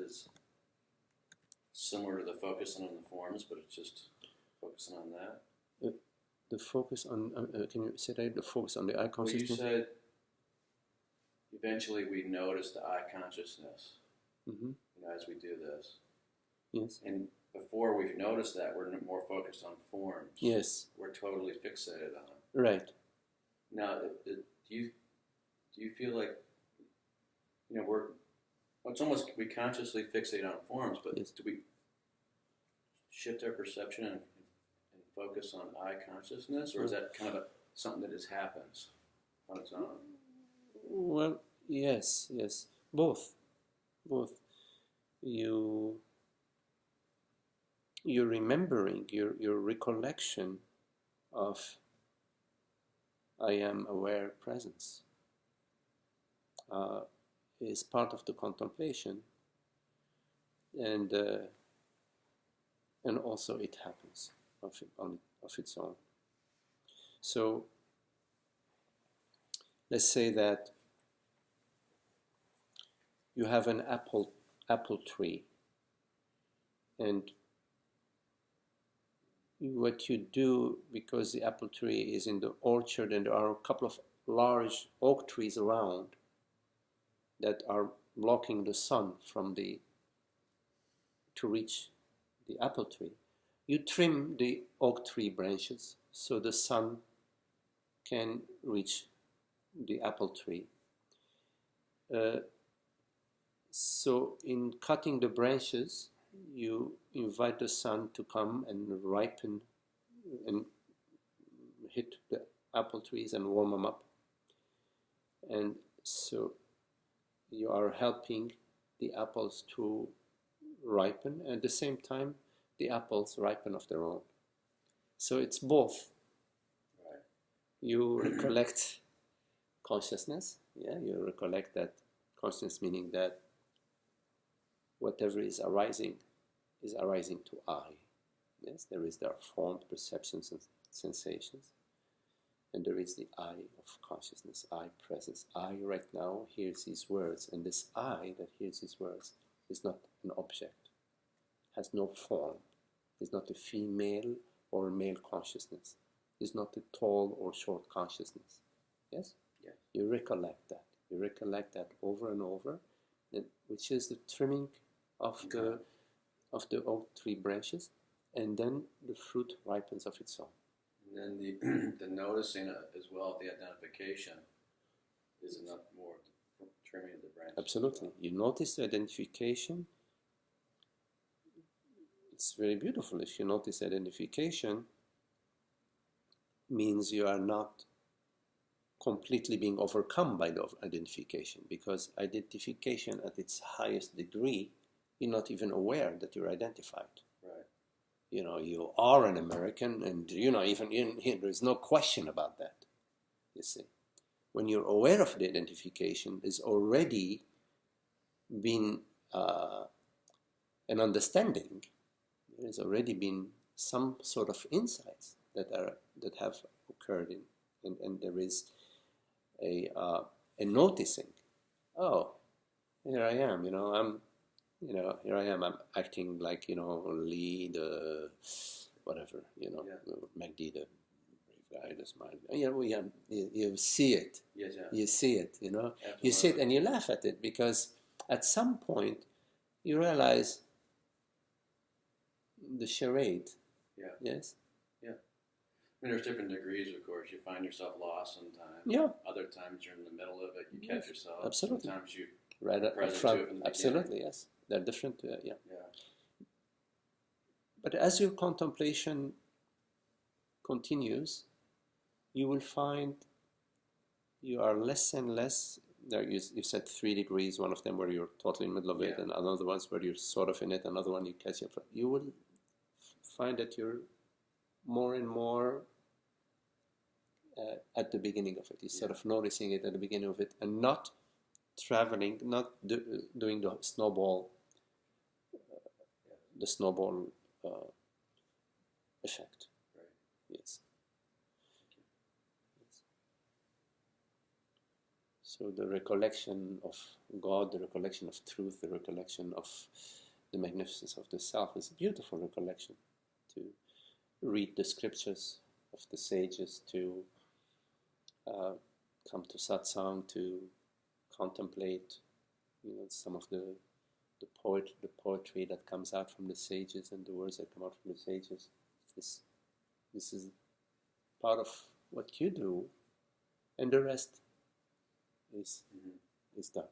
is similar to the focusing on the forms, but it's just focusing on that? The focus on, can you say that? The focus on the eye consciousness? Well, you said eventually we notice the eye consciousness, as we do this. Yes. And before we've noticed that, we're more focused on forms. Yes. We're totally fixated on it. Right. Now, do you feel like, it's almost, we consciously fixate on forms, but yes. Do we shift our perception and focus on eye consciousness, or is that kind of something that just happens on its own? Well, yes, both. You're remembering, your recollection of I am aware presence is part of the contemplation, and also it happens of its own. So let's say that you have an apple tree, and what you do, because the apple tree is in the orchard and there are a couple of large oak trees around that are blocking the sun to reach the apple tree, you trim the oak tree branches so the sun can reach the apple tree. So in cutting the branches, you invite the sun to come and ripen and hit the apple trees and warm them up. And so you are helping the apples to ripen, and at the same time the apples ripen of their own. So it's both. Right. You recollect consciousness, you recollect that consciousness, meaning that whatever is arising to I. Yes, there are formed perceptions and sensations, and there is the I of consciousness, I presence. I right now hears these words, and this I that hears these words is not an object, has no form, is not a female or male consciousness, is not a tall or short consciousness. Yes? Yeah. You recollect that. You recollect that over and over, which is the trimming of the oak tree branches, and then the fruit ripens of its own. And then the noticing as well, the identification is enough more trimming of the branches. Absolutely. You notice the identification. It's very beautiful. If you notice identification, means you are not completely being overcome by the identification, because identification at its highest degree, you're not even aware that you're identified. Right. You are an American, and there's no question about that. You see, when you're aware of the identification, there's already been an understanding. There's already been some sort of insights that have occurred and there is a noticing. Oh, here I am. Here I am. I'm acting like Lee, the whatever. Magdi, the brave guy, the smart guy. You see it. Yes, yeah. You see it. Absolutely. You see it and you laugh at it, because at some point you realize the charade. Yeah. Yes. Yeah. I mean, there's different degrees, of course. You find yourself lost sometimes. Yeah. Other times you're in the middle of it. You catch yourself. Absolutely. Sometimes you right up present front. to it from the Absolutely, yes. They're different. Yeah. Yeah. But as your contemplation continues, you will find you are less and less. There, you said 3 degrees. One of them where you're totally in the middle of it, and another one's where you're sort of in it. Another one you catch up. You will find that you're more and more at the beginning of it. You're sort of noticing it at the beginning of it, and not traveling, not doing the snowball effect. Right. Yes. So the recollection of God, the recollection of truth, the recollection of the magnificence of the self is a beautiful recollection. To read the scriptures of the sages, to come to satsang, to contemplate, some of the poetry that comes out from the sages and the words that come out from the sages. This is part of what you do, and the rest is done.